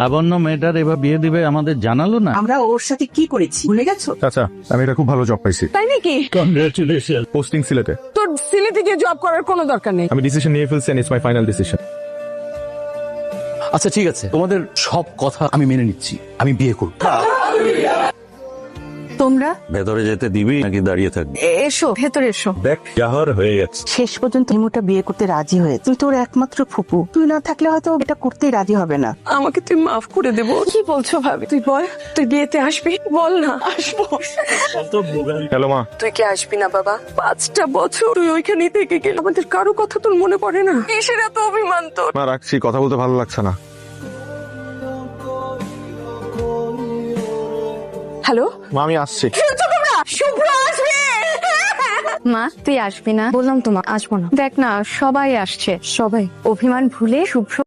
লাবণ্য মেয়েটার এবার বিয়ে দিবে আমাদের জানালো না। আমরা ওর সাথে কি করেছি ভুলে গেছো? আচ্ছা, আমি এটা খুব ভালো জব পাইছি। তাই নাকি? কংগ্রেচুলেশন। পোস্টিং সিলেটে। তোর সিলেটে গিয়ে জব করার কোনো দরকার নেই। আমি ডিসিশন নিয়ে ফেলছি, ইটস মাই ফাইনাল ডিসিশন। আচ্ছা ঠিক আছে, তোমাদের সব কথা আমি মেনে নিচ্ছি, আমি বিয়ে করব। তোমরা ভেতরে যেতে দিবি নাকি দাঁড়িয়ে থাকবি? এসো ভেতরে এসো। দেখ জাহর হয়ে গেছে। শেষ পর্যন্ত ইমুটা বিয়ে করতে রাজি হয়েছে। তুই তোর একমাত্র ফুপু, তুই না থাকলে হয়তো এটা করতেই রাজি হবে না। আমাকে তুই মাফ করে দেবো। কি বলছো ভাবি? তুই বল, তুই বিয়েতে আসবি? বল না। আসবো। হ্যালো মা। তুই কি আসবি না বাবা? 5টা বছর তুই ওইখানেই থেকে গেল, আমাদের কারো কথা তোর মনে পড়ে না? কিসের এত অভিমান তোর? মা রাখছি, কথা বলতে ভালো লাগছে না। হ্যালো মা আমি আসছি। শুভ্র আসবে। মা তুই আসবি না? বললাম তো মা আসবো না। দেখ না সবাই আসছে, সবাই অভিমান ভুলে শুভ্র